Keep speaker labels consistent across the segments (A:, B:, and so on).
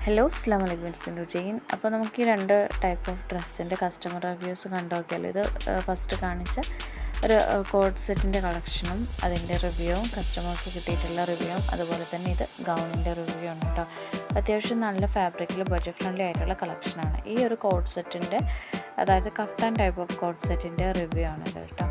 A: Hello അസ്സലാമലൈക്കും inspector Jain. അപ്പോൾ നമുക്ക് ഈ രണ്ട് ടൈപ്പ് ഓഫ് ഡ്രസ്സിൻ്റെ കസ്റ്റമർ റിവ്യൂസ് കണ്ടു നോക്കിയാലോ. ഇത് ഫസ്റ്റ് കാണിച്ച ഒരു കോഡ് സെറ്റിൻ്റെ കളക്ഷനും അതിൻ്റെ റിവ്യൂവും കസ്റ്റമർക്ക് കിട്ടിയിട്ടുള്ള റിവ്യൂവും അതുപോലെ തന്നെ ഇത് ഗൗണിൻ്റെ റിവ്യൂ ആണ് കേട്ടോ. അത്യാവശ്യം നല്ല ഫാബ്രിക്കിൽ ബഡ്ജറ്റ് ഫ്രണ്ട്ലി ആയിട്ടുള്ള കളക്ഷനാണ്. ഈ ഒരു കോഡ് സെറ്റിൻ്റെ, അതായത് കഫ്താൻ ടൈപ്പ് ഓഫ് കോഡ് സെറ്റിൻ്റെ റിവ്യൂ ആണ് ഇത് കേട്ടോ.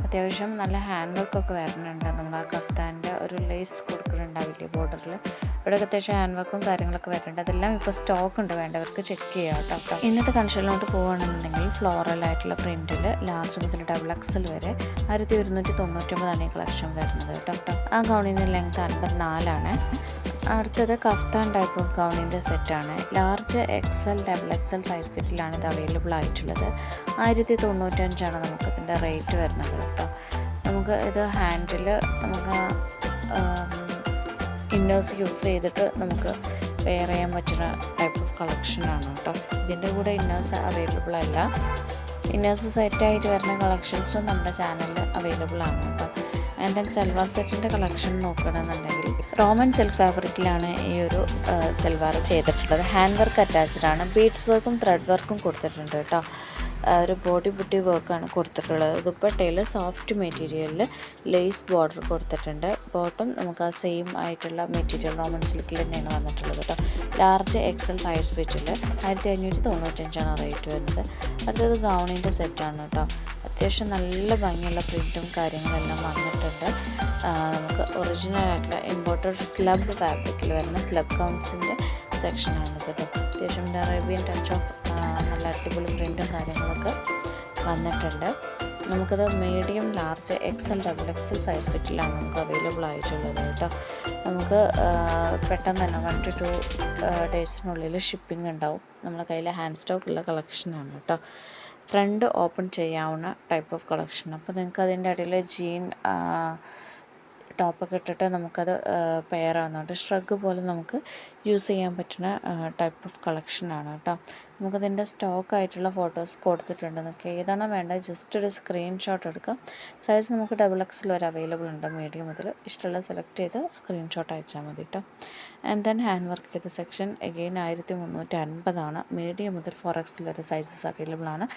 A: അത്യാവശ്യം നല്ല ഹാൻഡ് വർക്കൊക്കെ വരുന്നുണ്ട്. നമ്മൾ ആ കഫ്താൻ്റെ ഒരു ലേസ് കൊടുക്കുന്നുണ്ടാവില്ലേ ബോർഡറിൽ, ഇവിടെയൊക്കെ അത്യാവശ്യം ഹാൻഡ് വർക്കും കാര്യങ്ങളൊക്കെ വരുന്നുണ്ട്. അതെല്ലാം ഇപ്പോൾ സ്റ്റോക്ക് ഉണ്ട്, വേണ്ടവർക്ക് ചെക്ക് ചെയ്യാം കേട്ടോ. ഇന്നത്തെ കൺഷനിലോട്ട് പോകുകയാണെന്നുണ്ടെങ്കിൽ ഫ്ലോറൽ ആയിട്ടുള്ള പ്രിൻറ്റിൽ ലാർജ് മുതൽ XXL വരെ 1199 ഈ കളക്ഷൻ വരുന്നത് കേട്ടോ. ആ ഗൗണിൻ്റെ ലെങ്ത് 54 അടുത്തത് കഫ്താൻ ടൈപ്പ് ഓഫ് ഗൗണിൻ്റെ സെറ്റാണ്. ലാർജ് XL XXL സൈസ് ഫിറ്റിലാണ് ഇത് അവൈലബിൾ ആയിട്ടുള്ളത്. 1095 നമുക്കതിൻ്റെ റേറ്റ് വരുന്നത് കേട്ടോ. നമുക്ക് ഇത് ഹാൻഡിൽ നമുക്ക് ഇന്നേഴ്സ് യൂസ് ചെയ്തിട്ട് നമുക്ക് വെയർ ചെയ്യാൻ പറ്റുന്ന ടൈപ്പ് ഓഫ് കളക്ഷനാണ് കേട്ടോ. ഇതിൻ്റെ കൂടെ ഇന്നേഴ്സ് അവൈലബിൾ അല്ല. ഇന്നേഴ്സ് സെറ്റായിട്ട് വരുന്ന കളക്ഷൻസും നമ്മുടെ ചാനലിൽ അവൈലബിൾ ആണ് കേട്ടോ. ആൻഡ് ദെൻ സൽവാർ സെറ്റിൻ്റെ കളക്ഷൻ നോക്കുകയാണെന്നുണ്ടെങ്കിൽ റോമൻ സിൽക്ക് ഫാബ്രിക്കിലാണ് ഈ ഒരു സൽവാർ ചെയ്തിട്ടുള്ളത്. ഹാൻഡ് വർക്ക് അറ്റാച്ച്ഡ് ആണ്. ബീഡ്സ് വർക്കും ത്രെഡ് വർക്കും കൊടുത്തിട്ടുണ്ട് കേട്ടോ. ഒരു ബോഡി ബുട്ടി വർക്കാണ് കൊടുത്തിട്ടുള്ളത്. ദുപ്പട്ടയിൽ സോഫ്റ്റ് മെറ്റീരിയലിൽ ലേസ് ബോർഡർ കൊടുത്തിട്ടുണ്ട്. ബോട്ടം നമുക്ക് ആ സെയിം ആയിട്ടുള്ള മെറ്റീരിയൽ റോമൻ സിൽക്കിൽ തന്നെയാണ് വന്നിട്ടുള്ളത് കേട്ടോ. ലാർജ് XL സൈസ് ഫിറ്റിൽ 1595 റേറ്റ് വരുന്നത്. അടുത്തത് ഗൗണിൻ്റെ സെറ്റാണ് കേട്ടോ. അത്യാവശ്യം നല്ല ഭംഗിയുള്ള പ്രിൻറ്റും കാര്യങ്ങളെല്ലാം വന്നിട്ടുണ്ട്. നമുക്ക് ഒറിജിനൽ ആയിട്ടുള്ള ഇമ്പോർട്ടഡ് സ്ലബ് ഫാബ്രിക്കിൽ വരുന്ന സ്ലബ് ഗൗൺസിൻ്റെ സെക്ഷനാണ് കേട്ടോ. അത്യാവശ്യം അറേബ്യൻ ടച്ച് ഓഫ് നല്ല അടിപൊളി പ്രിൻറ്റും കാര്യങ്ങളൊക്കെ വന്നിട്ടുണ്ട്. നമുക്കത് medium large XL XXL size ഫിറ്റിലാണ് നമുക്ക് അവൈലബിൾ ആയിട്ടുള്ളത് കേട്ടോ. നമുക്ക് പെട്ടെന്ന് തന്നെ 1 to 2 ഡേയ്സിനുള്ളിൽ ഷിപ്പിംഗ് ഉണ്ടാവും. നമ്മളെ കയ്യിൽ ഹാൻഡ് സ്റ്റോക്ക് ഉള്ള കളക്ഷനാണ് കേട്ടോ. ഫ്രണ്ട് ഓപ്പൺ ചെയ്യാവുന്ന ടൈപ്പ് ഓഫ് കളക്ഷൻ. അപ്പോൾ നിങ്ങൾക്ക് അതിൻ്റെ ഇടയിൽ ജീൻ ടോപ്പൊക്കെ ഇട്ടിട്ട് നമുക്കത് പെയർ ആവുന്നുണ്ട്. ഷ്രഗ് പോലെ നമുക്ക് യൂസ് ചെയ്യാൻ പറ്റുന്ന ടൈപ്പ് ഓഫ് കളക്ഷനാണ് കേട്ടോ. നമുക്കതിൻ്റെ സ്റ്റോക്കായിട്ടുള്ള ഫോട്ടോസ് കൊടുത്തിട്ടുണ്ട്. നിങ്ങൾക്ക് ഏതാണോ വേണ്ടത് ജസ്റ്റ് ഒരു സ്ക്രീൻഷോട്ട് എടുക്കാം. സൈസ് നമുക്ക് XXL വരെ അവൈലബിൾ ഉണ്ട്. മീഡിയം മുതൽ ഇഷ്ടമുള്ള സെലക്ട് ചെയ്ത് സ്ക്രീൻഷോട്ട് അയച്ചാൽ മതി കേട്ടോ. ആൻഡ് ദെൻ ഹാൻഡ് വർക്ക് ചെയ്ത സെക്ഷൻ എഗെയിൻ 1350 മീഡിയം മുതൽ 4XL വരെ സൈസസ് അവൈലബിൾ ആണ്.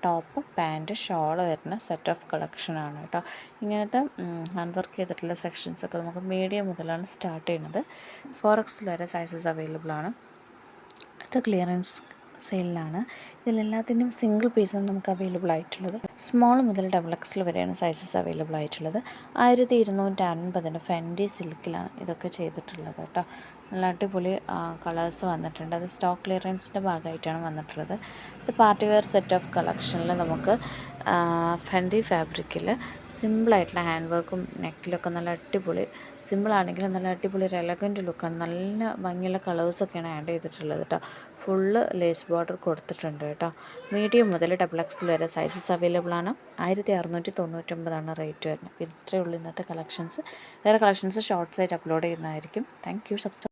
A: ടോപ്പ്, പാൻറ്റ്, ഷോള് വരുന്ന സെറ്റ് ഓഫ് കളക്ഷനാണ് കേട്ടോ. ഇങ്ങനത്തെ ഹാൻഡ് വർക്ക് ചെയ്തിട്ടുള്ള സെക്ഷൻസൊക്കെ നമുക്ക് മീഡിയം മുതലാണ് സ്റ്റാർട്ട് ചെയ്യുന്നത്. 4XL വരെ സൈസസ് അവൈലബിൾ ആണ്. അത് ക്ലിയറൻസ് സെയിലാണ്. ഇതിലെല്ലാത്തിൻ്റെയും സിംഗിൾ പീസാണ് നമുക്ക് അവൈലബിൾ ആയിട്ടുള്ളത്. സ്മോൾ മുതൽ XXL വരെയാണ് സൈസസ് അവൈലബിൾ ആയിട്ടുള്ളത്. 1250 ഫെൻഡി സിൽക്കിലാണ് ഇതൊക്കെ ചെയ്തിട്ടുള്ളത് കേട്ടോ. നല്ല അടിപൊളി കളേഴ്സ് വന്നിട്ടുണ്ട്. അത് സ്റ്റോക്ക് ക്ലിയറൻസിൻ്റെ ഭാഗമായിട്ടാണ് വന്നിട്ടുള്ളത്. ഇത് പാർട്ടി വെയർ സെറ്റ് ഓഫ് കളക്ഷനിൽ നമുക്ക് ഫെൻഡി ഫാബ്രിക്കിൽ സിമ്പിളായിട്ടുള്ള ഹാൻഡ് വർക്കും നെക്കിലൊക്കെ നല്ല അടിപൊളി, സിമ്പിളാണെങ്കിലും നല്ല അടിപൊളി ഒരു എലഗൻറ്റ് ലുക്കാണ്. നല്ല ഭംഗിയുള്ള കളേഴ്സൊക്കെയാണ് ആഡ് ചെയ്തിട്ടുള്ളത് കേട്ടോ. ഫുള്ള് ലേസ് ബോർഡർ കൊടുത്തിട്ടുണ്ട് കേട്ടോ. മീഡിയം മുതൽ XXL വരെ സൈസസ് അവൈലബിൾ ആണ്. 1699 റേറ്റ് വരുന്നത്. ഇത്രയേ ഉള്ളൂ ഇന്നത്തെ കളക്ഷൻസ്. വേറെ കളക്ഷൻസ് ഷോർട്ട്സ് ആയിട്ട് അപ്ലോഡ് ചെയ്യുന്നതായിരിക്കും. Thank you.